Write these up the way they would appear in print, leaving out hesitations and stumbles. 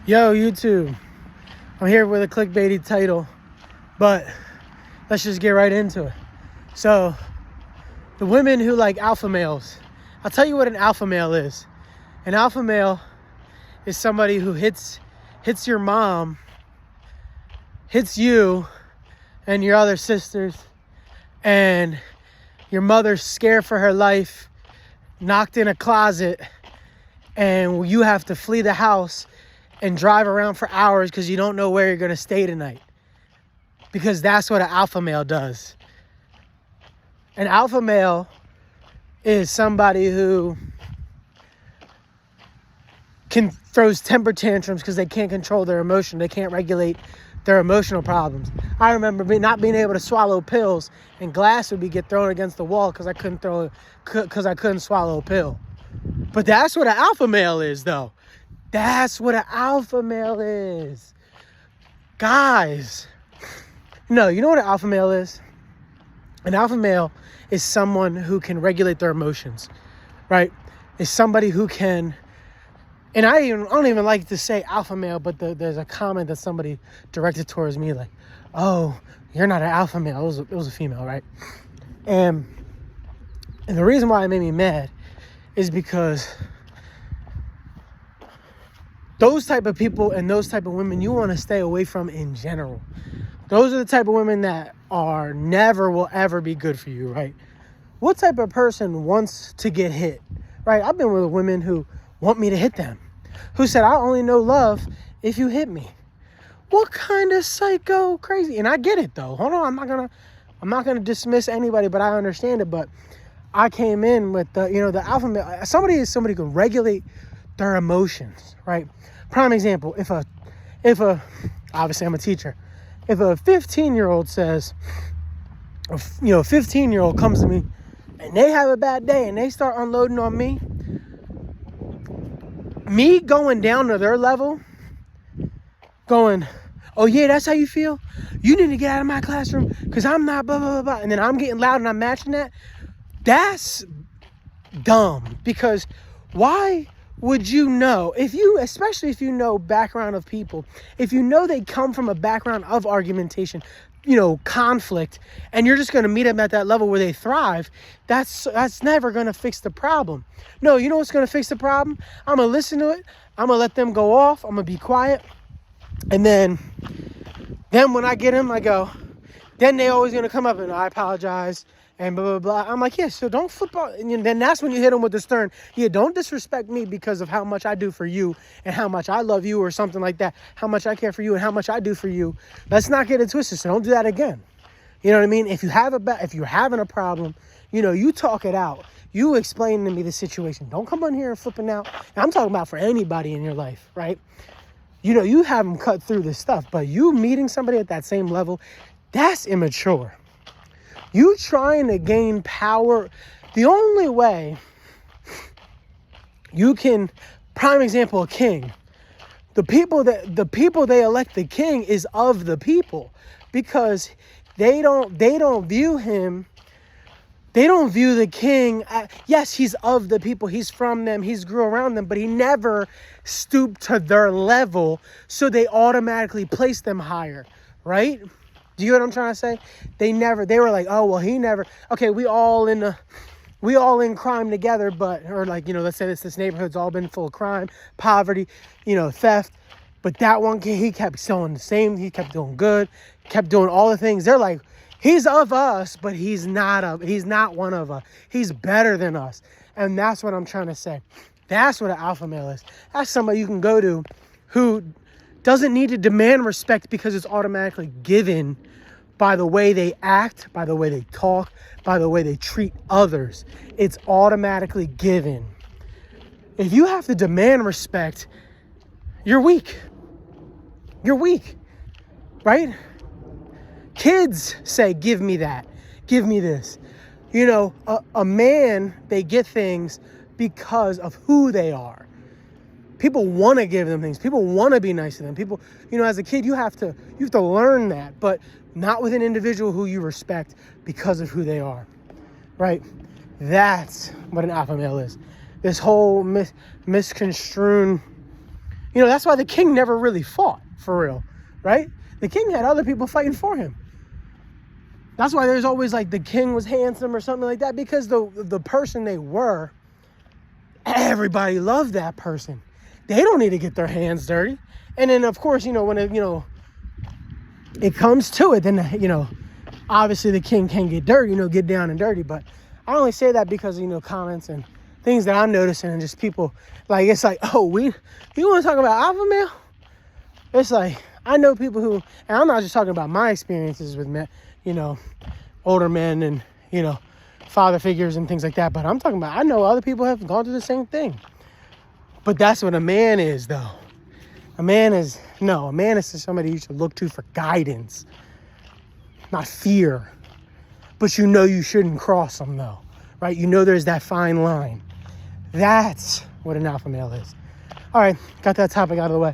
Yo, YouTube. I'm here with a clickbaity title, but let's just get right into it. So, the women who like alpha males, I'll tell you what an alpha male is. An alpha male is somebody who hits your mom, hits you and your other sisters, and your mother's scared for her life, knocked in a closet, and you have to flee the house and drive around for hours because you don't know where you're going to stay tonight. Because that's what an alpha male does. An alpha male is somebody who throws temper tantrums because they can't control their emotion. They can't regulate their emotional problems. I remember not being able to swallow pills, and glass would get thrown against the wall because I couldn't swallow a pill. But that's what an alpha male is, though. That's what an alpha male is. Guys, no, you know what an alpha male is? An alpha male is someone who can regulate their emotions, right? Is somebody who can, and I don't even like to say alpha male, but there's a comment that somebody directed towards me like, oh, you're not an alpha male. It was a female, right? And the reason why it made me mad is because those type of people and those type of women you want to stay away from in general. Those are the type of women that will ever be good for you, right? What type of person wants to get hit, right? I've been with women who want me to hit them, who said, I only know love if you hit me. What kind of psycho crazy? And I get it though. Hold on, I'm not gonna dismiss anybody, but I understand it. But I came in with the alpha male. Somebody who can regulate their emotions, right? Prime example, if a obviously I'm a teacher. If a 15-year-old says, 15-year-old comes to me and they have a bad day and they start unloading on me going down to their level, going, oh yeah, that's how you feel? You need to get out of my classroom because I'm not blah, blah, blah, blah. And then I'm getting loud and I'm matching that. That's dumb, because why would you know, especially if you know background of people, if you know they come from a background of argumentation, conflict, and you're just going to meet them at that level where they thrive, that's never going to fix the problem. No, you know what's going to fix the problem? I'm going to listen to it. I'm going to let them go off. I'm going to be quiet. And then when I get them, I go, then they always going to come up and I apologize and blah, blah, blah. I'm like, yeah, so don't flip out. And then that's when you hit them with the stern. Yeah, don't disrespect me because of how much I do for you and how much I love you or something like that. How much I care for you and how much I do for you. Let's not get it twisted. So don't do that again. You know what I mean? If you're having a problem, you talk it out. You explain to me the situation. Don't come on here and flipping out. And I'm talking about for anybody in your life, right? You have them cut through this stuff, but you meeting somebody at that same level, that's immature. You trying to gain power. The only way you can, prime example, a king. The people they elect the king is of the people, because they don't view him. They don't view the king. Yes, he's of the people. He's from them. He's grew around them, but he never stooped to their level. So they automatically place them higher, right? Do you know what I'm trying to say? They were like, oh, well, he never, okay, we all in crime together, let's say this neighborhood's all been full of crime, poverty, theft. But that one kid, he kept showing the same, he kept doing good, kept doing all the things. They're like, he's of us, but he's not one of us. He's better than us. And that's what I'm trying to say. That's what an alpha male is. That's somebody you can go to who doesn't need to demand respect because it's automatically given by the way they act, by the way they talk, by the way they treat others. It's automatically given. If you have to demand respect, you're weak. You're weak, right? Kids say, give me that, give me this. A man, they get things because of who they are. People want to give them things. People want to be nice to them. People, as a kid, you have to learn that, but not with an individual who you respect because of who they are, right? That's what an alpha male is. This whole misconstrued You know, that's why the king never really fought, for real, right? The king had other people fighting for him. That's why there's always like the king was handsome or something like that, because the person they were, everybody loved that person. They don't need to get their hands dirty. And then, of course, you know, when it comes to it, then, you know, obviously the king can get dirty, you know, get down and dirty. But I only say that because of, you know, comments and things that I'm noticing, and just people, like, it's like, oh, you want to talk about alpha male? It's like, I know people who, and I'm not just talking about my experiences with men, you know, older men and, you know, father figures and things like that, but I'm talking about, I know other people have gone through the same thing. But that's what a man is, though. A man is somebody you should look to for guidance, not fear. But you know you shouldn't cross them, though, right? You know there's that fine line. That's what an alpha male is. All right, got that topic out of the way.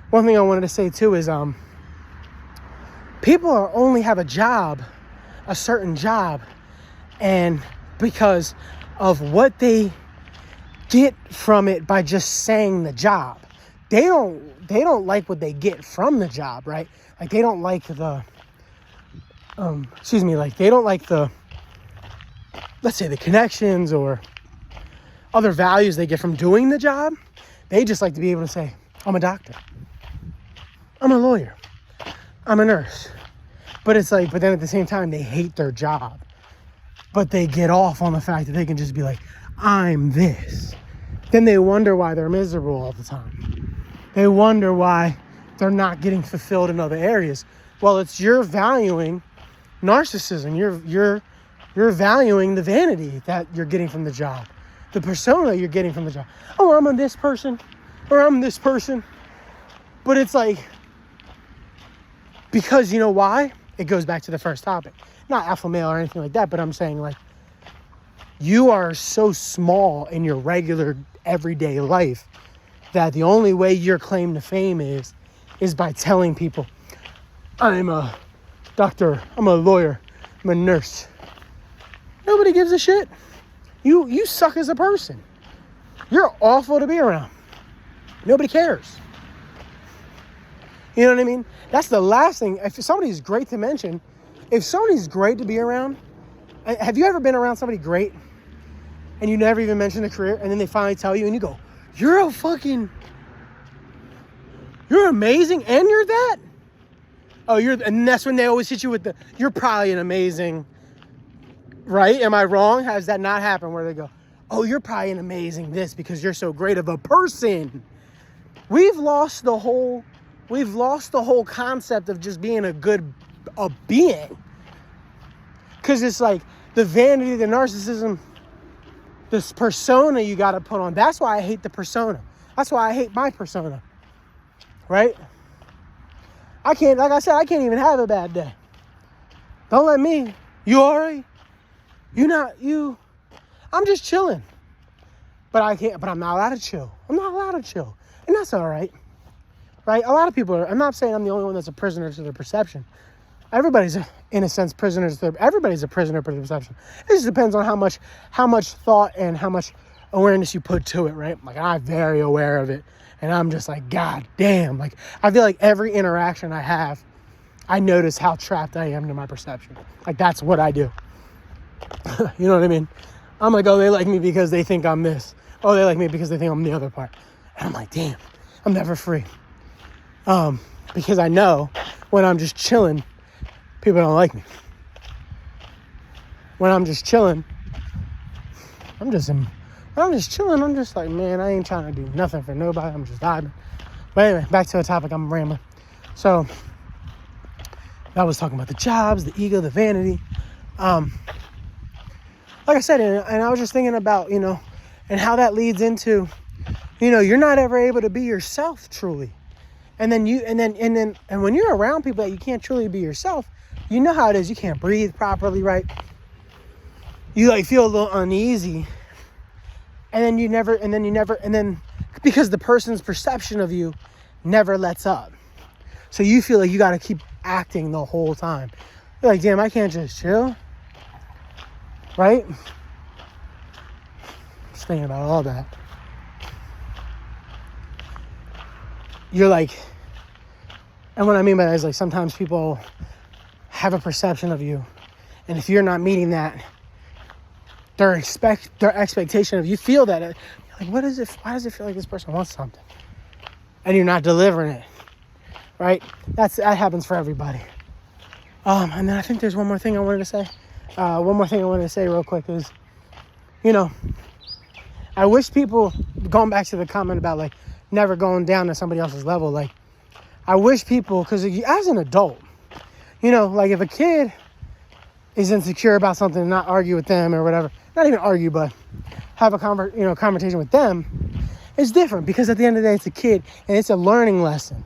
One thing I wanted to say, too, is people only have a certain job, and because of what they get from it by just saying the job. They don't like what they get from the job, right? Like, they don't like the they don't like the, let's say, the connections or other values they get from doing the job. They just like to be able to say, I'm a doctor, I'm a lawyer, I'm a nurse. But it's like, but then at the same time, they hate their job. But they get off on the fact that they can just be like, I'm this. Then they wonder why they're miserable all the time. They wonder why they're not getting fulfilled in other areas. Well, it's you're valuing narcissism. You're valuing the vanity that you're getting from the job, the persona you're getting from the job. Oh, I'm this person, or I'm this person. But it's like, because you know why? It goes back to the first topic. Not alpha male or anything like that, but I'm saying, like, you are so small in your regular everyday life that the only way your claim to fame is by telling people, I'm a doctor, I'm a lawyer, I'm a nurse. Nobody gives a shit. You suck as a person. You're awful to be around. Nobody cares. You know what I mean? That's the last thing. If somebody's great to mention, if somebody's great to be around, have you ever been around somebody great and you never even mentioned a career, and then they finally tell you and you go, you're amazing and you're that? Oh, and that's when they always hit you with you're probably an amazing, right? Am I wrong? Has that not happened where they go, oh, you're probably an amazing this because you're so great of a person? We've lost the whole concept of just being a being. Because it's like the vanity, the narcissism, this persona you got to put on. That's why I hate the persona. That's why I hate my persona. Right? I can't even have a bad day. Don't let me. You all right? I'm just chilling. But I'm not allowed to chill. I'm not allowed to chill. And that's all right. Right? A lot of people I'm not saying I'm the only one that's a prisoner to their perception. Everybody's, in a sense, everybody's a prisoner to their perception. It just depends on how much thought and how much awareness you put to it, right? Like, I'm very aware of it. And I'm just like, God damn. Like, I feel like every interaction I have, I notice how trapped I am to my perception. Like, that's what I do. You know what I mean? I'm like, oh, they like me because they think I'm this. Oh, they like me because they think I'm the other part. And I'm like, damn, I'm never free. Because I know when I'm just chilling, people don't like me. When I'm just chilling, I'm just chilling. I'm just like, man, I ain't trying to do nothing for nobody. I'm just vibing. But anyway, back to the topic. I'm rambling. So I was talking about the jobs, the ego, the vanity. Like I said, and I was just thinking about, you know, and how that leads into, you know, you're not ever able to be yourself truly. And then when you're around people that you can't truly be yourself, you know how it is. You can't breathe properly, right? You like feel a little uneasy. And then because the person's perception of you never lets up. So you feel like you got to keep acting the whole time. You're like, damn, I can't just chill. Right? Just thinking about all that. you're like, and what I mean by that is like sometimes people have a perception of you, and if you're not meeting that, their expectation of you, feel that, you're like, what is it? Why does it feel like this person wants something, and you're not delivering it, right? That happens for everybody. And then I think there's one more thing I wanted to say. One more thing I wanted to say real quick is, I wish people, going back to the comment about like never going down to somebody else's level, like I wish people, because as an adult, like if a kid is insecure about something, not argue with them or whatever, not even argue, but have a conversation with them, it's different because at the end of the day, it's a kid and it's a learning lesson.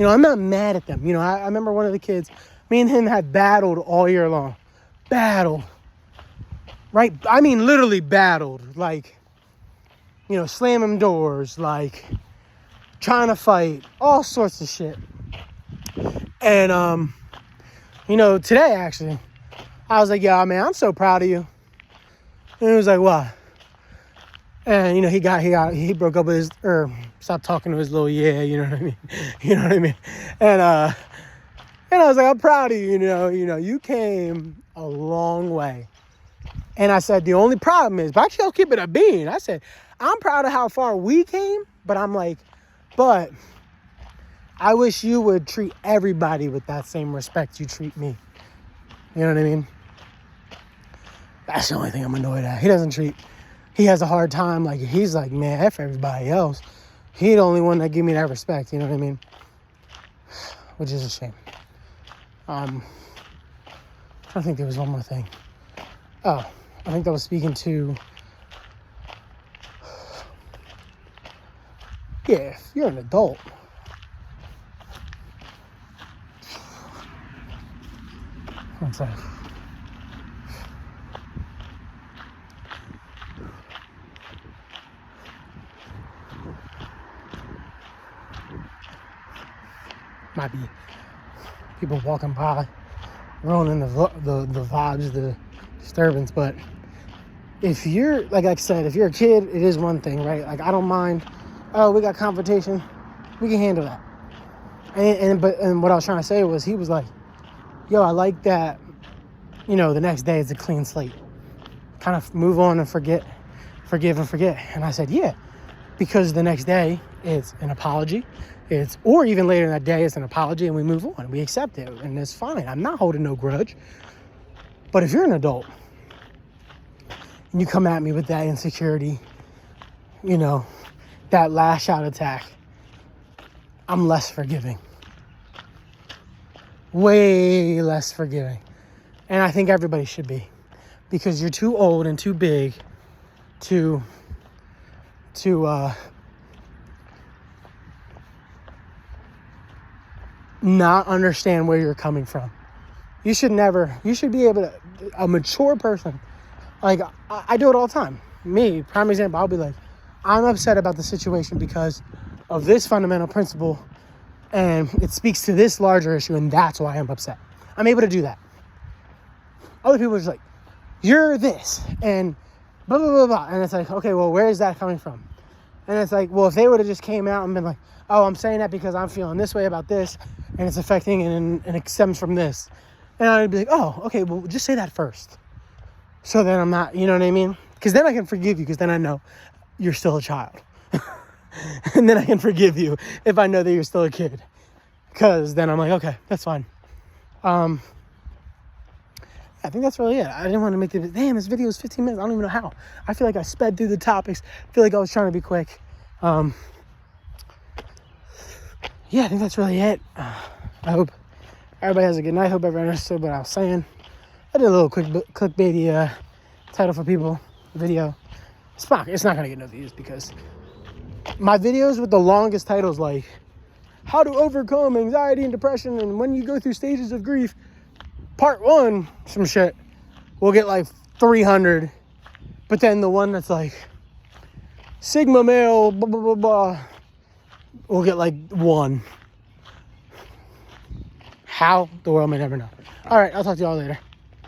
I'm not mad at them. I remember one of the kids, me and him had battled all year long. Battled. Right? I mean, literally battled. Like, slamming doors, like trying to fight, all sorts of shit. And, today actually, I was like, yeah, man, I'm so proud of you. And he was like, what? And, he broke up with his, or stopped talking to his little, you know what I mean? You know what I mean? And I was like, I'm proud of you, you came a long way. And I said, the only problem is, but actually I'll keep it a bean. I said, I'm proud of how far we came, but I'm like, but I wish you would treat everybody with that same respect you treat me. You know what I mean? That's the only thing I'm annoyed at. He has a hard time. Like, he's like, man, F everybody else. He the only one that give me that respect. You know what I mean? Which is a shame. I think there was one more thing. Oh, I think that was speaking to, if you're an adult, one sec. Might be people walking by, ruining the vibes, the disturbance. But if you're, like I said, if you're a kid, it is one thing, right? Like, I don't mind. Oh, we got confrontation. We can handle that. And what I was trying to say was, he was like, yo, I like that, the next day is a clean slate. Kind of move on and forgive and forget. And I said, yeah, because the next day it's an apology. Or even later in that day, it's an apology and we move on. We accept it and it's fine. I'm not holding no grudge. But if you're an adult and you come at me with that insecurity, that lash out attack, I'm less forgiving. Way less forgiving. And I think everybody should be. Because you're too old and too big to not understand where you're coming from. You should be able to, a mature person, like I do it all the time. Me, prime example, I'll be like, I'm upset about the situation because of this fundamental principle and it speaks to this larger issue and that's why I'm upset. I'm able to do that. Other people are just like, you're this and blah, blah, blah, blah. And it's like, okay, well, where is that coming from? And it's like, well, if they would have just came out and been like, oh, I'm saying that because I'm feeling this way about this and it's affecting and it stems from this. And I'd be like, oh, okay, well, just say that first. So then I'm not, you know what I mean? Because then I can forgive you because then I know you're still a child. And then I can forgive you if I know that you're still a kid. Because then I'm like, okay, that's fine. I think that's really it. I didn't want to make this video is 15 minutes. I don't even know how. I feel like I sped through the topics. I feel like I was trying to be quick. Yeah, I think that's really it. I hope everybody has a good night. I hope everyone understood what I was saying. I did a little clickbaity title for people. Video. It's not going to get no views because my videos with the longest titles, like how to overcome anxiety and depression and when you go through stages of grief, part 1, some shit, will get like 300. But then the one that's like Sigma male, blah, blah, blah, blah, will get like 1. How? The world may never know. All right, I'll talk to y'all later.